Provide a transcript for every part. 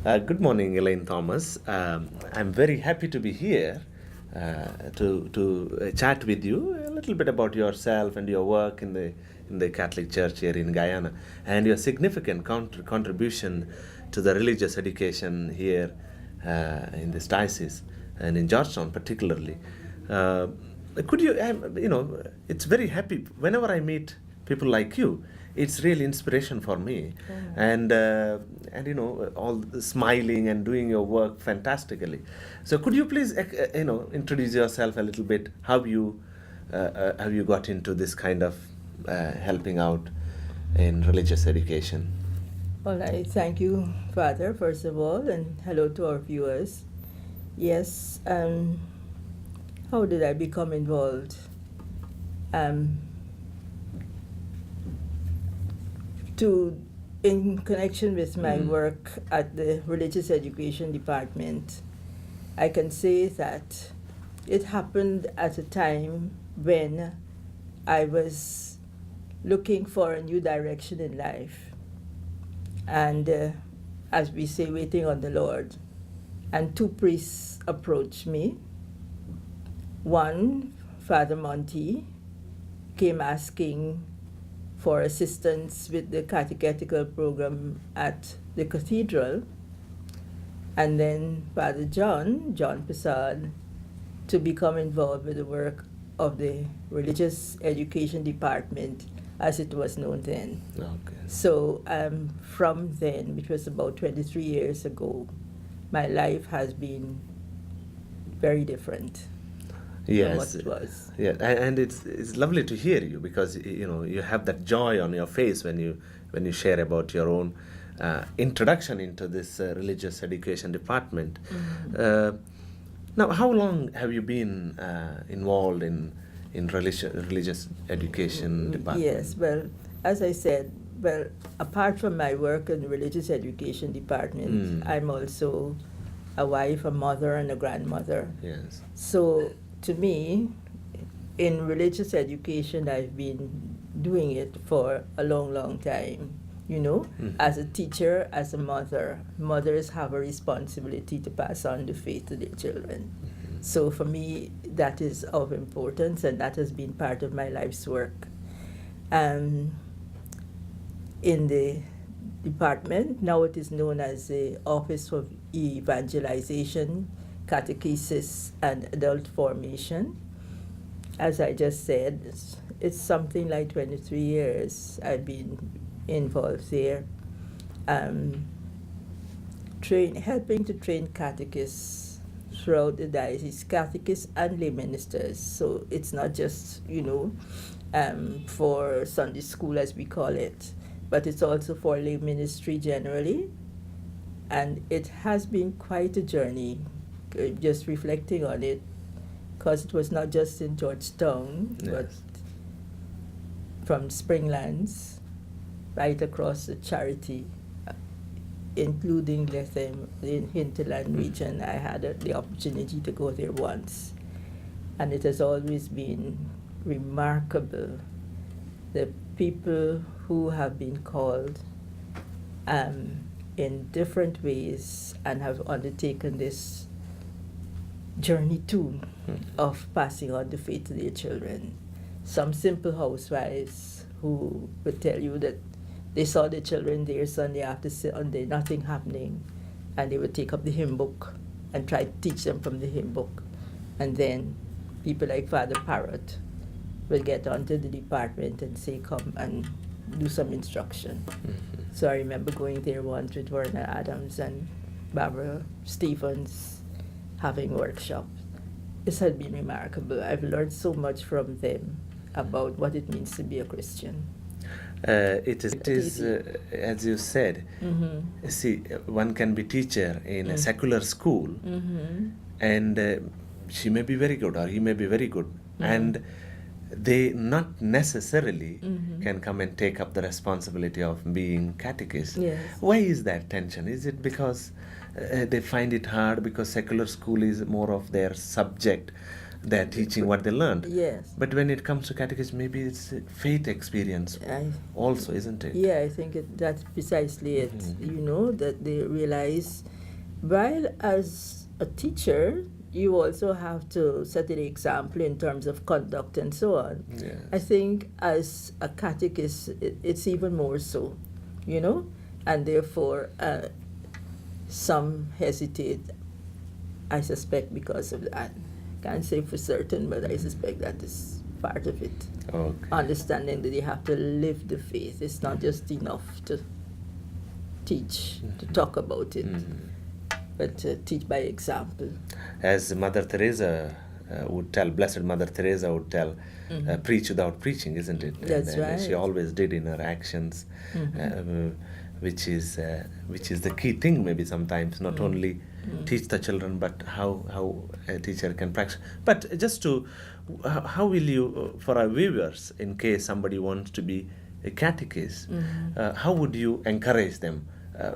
Good morning, Elaine Thomas. I'm very happy to be here to chat with you a little bit about yourself and your work in the Catholic Church here in Guyana, and your significant contribution to the religious education here in this diocese and in Georgetown particularly. Uh, could you, it's very happy whenever I meet people like you. It's really inspiration for me, and all the smiling and doing your work fantastically. So could you please introduce yourself a little bit? How you got into this kind of helping out in religious education? Well, I thank you, Father, first of all, and hello to our viewers. Yes, how did I become involved? In connection with my work at the Religious Education Department, I can say that it happened at a time when I was looking for a new direction in life. And as we say, waiting on the Lord. And two priests approached me. One, Father Monty, came asking for assistance with the catechetical program at the cathedral. And then Father John Prasad, to become involved with the work of the Religious Education Department as it was known then. Okay. So from then, which was about 23 years ago, my life has been very different from what it was. Yeah, and it's lovely to hear you, because you have that joy on your face when you share about your own introduction into this religious education department. Now, how long have you been involved in religious education department? Yes, well, as I said, apart from my work in the religious education department, I'm also a wife, a mother, and a grandmother. Yes. So to me, in religious education, I've been doing it for a long, long time. As a teacher, as a mother, mothers have a responsibility to pass on the faith to their children. So for me, that is of importance, and that has been part of my life's work. In the department, now it is known as the Office of Evangelization, Catechesis, and Adult Formation. As I just said, it's something like 23 years I've been involved there, helping to train catechists throughout the diocese, catechists and lay ministers. So it's not just, for Sunday school as we call it, but it's also for lay ministry generally. And it has been quite a journey, just reflecting on it, because it was not just in Georgetown, Yes. but from Springlands right across the Charity, including Lethem in Hinterland region. I had the opportunity to go there once, and it has always been remarkable. The people who have been called in different ways and have undertaken this journey too of passing on the faith to their children. Some simple housewives who would tell you that they saw their children there Sunday after Sunday, nothing happening, and they would take up the hymn book and try to teach them from the hymn book. And then people like Father Parrott will get onto the department and say, come and do some instruction. So I remember going there once with Werner Adams and Barbara Stevens having workshops. This had been remarkable. I've learned so much from them about what it means to be a Christian. It is as you said. See, one can be teacher in a secular school, and she may be very good or he may be very good, and they not necessarily can come and take up the responsibility of being catechist. Yes. Why is that tension? Is it because they find it hard because secular school is more of their subject, they're teaching what they learned. Yes. But when it comes to catechism, maybe it's a faith experience also, isn't it? Yeah, I think that's precisely it. Mhm. That they realize, while as a teacher, you also have to set the example in terms of conduct and so on. Yes. I think as a catechist, it's even more so, and therefore some hesitate, I suspect, because of that. Can't say for certain, but I suspect that is part of it. Okay. Understanding that you have to live the faith. It's not just enough to teach, to talk about it, but to teach by example. As Mother Teresa would tell, Blessed Mother Teresa would tell, preach without preaching, isn't it? That's and she right. always did in her actions, which is the key thing. Maybe sometimes not only teach the children, but how a teacher can practice. But just to, how will you, for our viewers, in case somebody wants to be a catechist, how would you encourage them?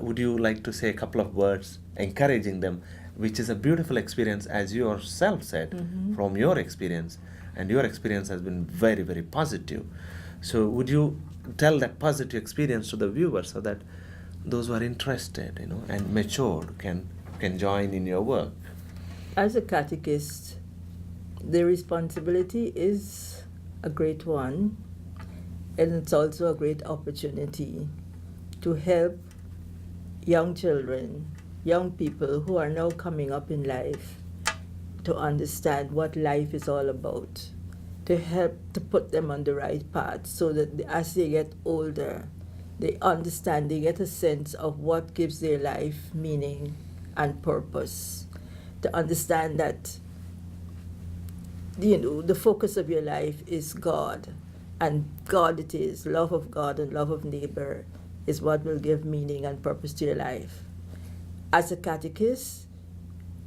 Would you like to say a couple of words encouraging them, which is a beautiful experience, as you yourself said, from your experience, and your experience has been very, very positive. So would you tell that positive experience to the viewers so that those who are interested, and matured can join in your work? As a catechist, the responsibility is a great one, and it's also a great opportunity to help young children, young people who are now coming up in life, to understand what life is all about, to help to put them on the right path, so that as they get older, they understand, they get a sense of what gives their life meaning and purpose, to understand that the focus of your life is God, and God it is, love of God and love of neighbor is what will give meaning and purpose to your life. As a catechist,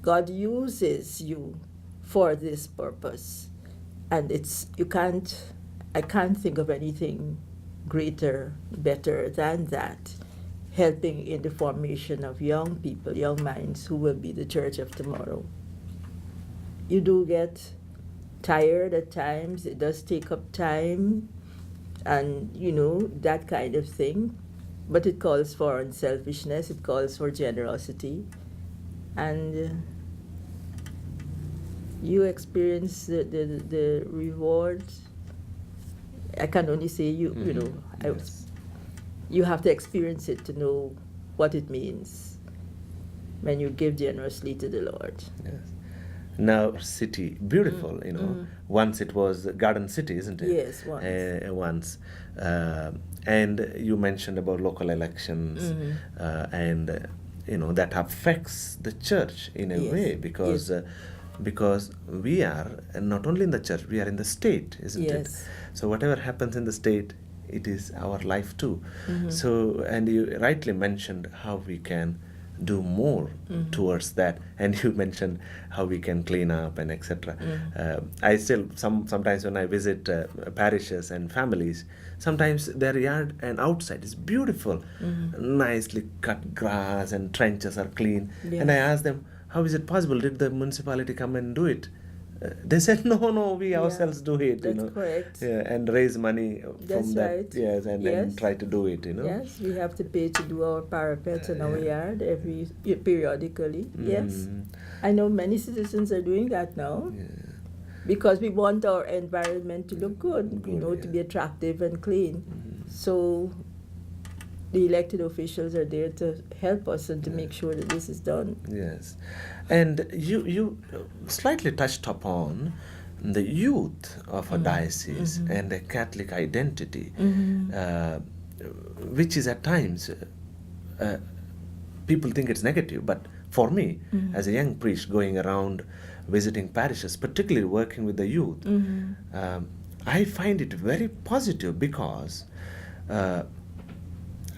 God uses you for this purpose, and I can't think of anything greater, better than that, helping in the formation of young people, young minds who will be the church of tomorrow. You do get tired at times, it does take up time, and that kind of thing, but it calls for unselfishness, it calls for generosity, and you experience the reward. I can only say Yes. you have to experience it to know what it means when you give generously to the Lord. Yes. Now, city, beautiful, Once it was a garden city, isn't it? Yes, once. Once. And you mentioned about local elections, and, that affects the church in a Yes, way, because because we are not only in the church, we are in the state, isn't it? Yes. So whatever happens in the state, it is our life too. So, and you rightly mentioned how we can do more towards that, and you mentioned how we can clean up and etc. I still sometimes when I visit parishes and families, sometimes their yard and outside is beautiful, nicely cut grass and trenches are clean, and I Yes. ask them, how is it possible? Did the municipality come and do it? They said, no, we ourselves do it, That's correct. Yeah, and raise money That's from that, right. yes, and Yes. try to do it, Yes, we have to pay to do our parapets in our yard periodically. Yes, I know many citizens are doing that now, because we want our environment to look good, to be attractive and clean. So the elected officials are there to help us and to make sure that this is done. Yes, and you slightly touched upon the youth of a diocese and the Catholic identity, which is at times people think it's negative, but for me, as a young priest going around visiting parishes, particularly working with the youth, I find it very positive, because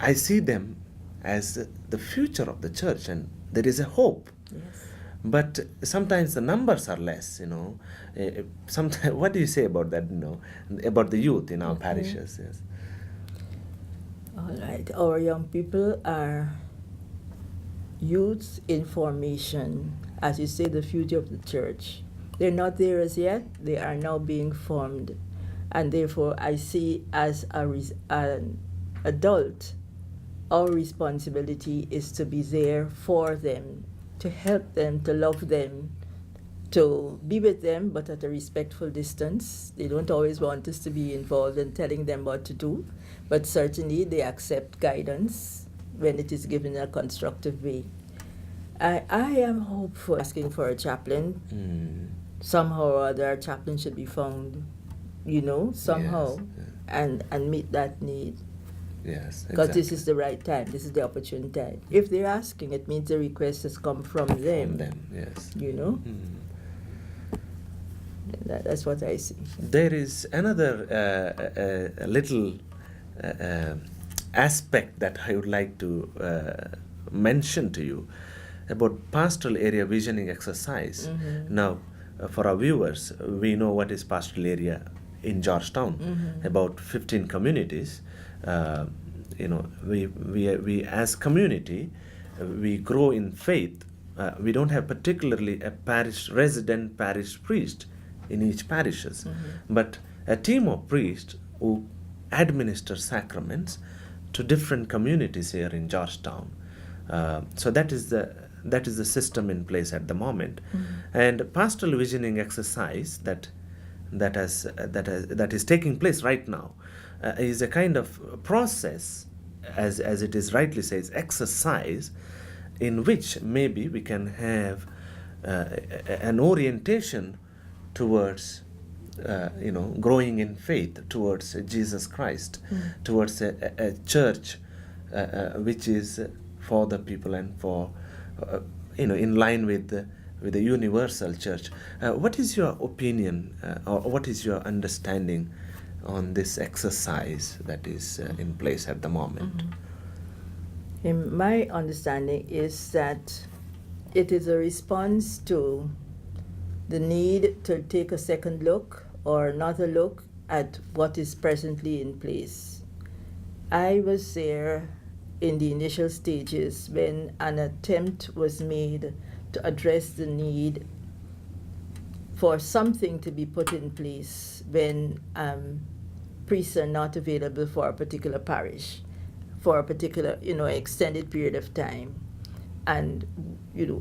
I see them as the future of the church, and there is a hope. Yes. But sometimes the numbers are less, Sometimes, what do you say about that, about the youth in our parishes? Yes. All right. Our young people are youths in formation, as you say, the future of the church. They're not there as yet. They are now being formed. And therefore, I see as an adult, our responsibility is to be there for them, to help them, to love them, to be with them, but at a respectful distance. They don't always want us to be involved in telling them what to do, but certainly they accept guidance when it is given in a constructive way. I am hopeful, asking for a chaplain. Somehow or other, a chaplain should be found, somehow, Yes. and meet that need. Yes, Because exactly. this is the right time, this is the opportune time. If they're asking, it means the request has come from them. From them, yes. That's what I see. There is another little aspect that I would like to mention to you about pastoral area visioning exercise. Now, for our viewers, we know what is pastoral area in Georgetown. About 15 communities. We as community, we grow in faith. We don't have particularly a resident parish priest in each parishes, but a team of priests who administer sacraments to different communities here in Georgetown. So that is the system in place at the moment, and pastoral visioning exercise that is taking place right now is a kind of process, as it is rightly says, exercise, in which maybe we can have an orientation towards growing in faith towards Jesus Christ, towards a church which is for the people and for in line with the universal church. What is your opinion or what is your understanding on this exercise that is in place at the moment? In my understanding is that it is a response to the need to take a second look or another look at what is presently in place. I was there in the initial stages when an attempt was made to address the need for something to be put in place when priests are not available for a particular parish for a particular extended period of time. And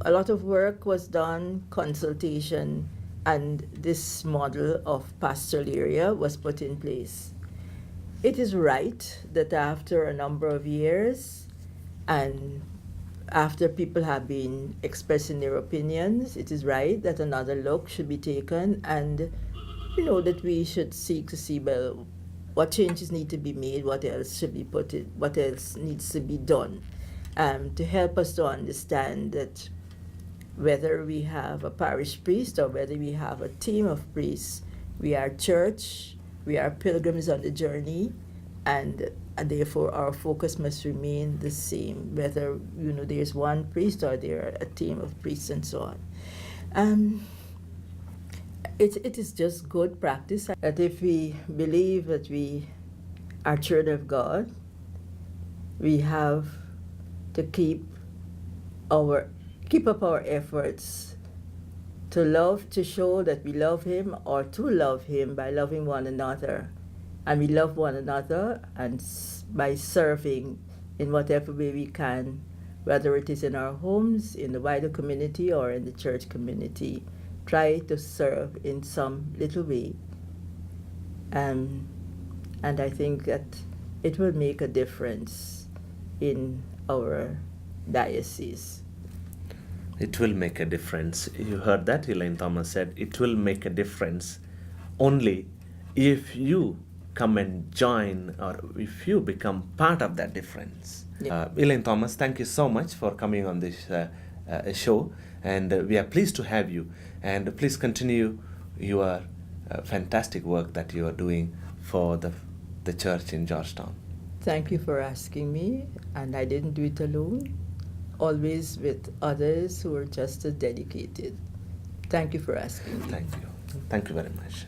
a lot of work was done, consultation, and this model of pastoral area was put in place. It is right that after a number of years and after people have been expressing their opinions, it is right that another look should be taken, and that we should seek to see, well, what changes need to be made, what else should be put in, what else needs to be done, to help us to understand that whether we have a parish priest or whether we have a team of priests, we are church, we are pilgrims on the journey, and therefore our focus must remain the same, whether there's one priest or there are a team of priests and so on. It is just good practice that if we believe that we are children of God, we have to keep up our efforts to show that we love Him, or to love Him by loving one another. And we love one another and by serving in whatever way we can, whether it is in our homes, in the wider community, or in the church community. Try to serve in some little way. And I think that it will make a difference in our diocese. It will make a difference. You heard that? Elaine Thomas said it will make a difference only if you come and join, or if you become part of that difference. Yeah. Elaine Thomas, thank you so much for coming on this show, and we are pleased to have you. And please continue your fantastic work that you are doing for the church in Georgetown. Thank you for asking me, and I didn't do it alone, always with others who are just as dedicated. Thank you for asking me. Thank you. Thank you very much.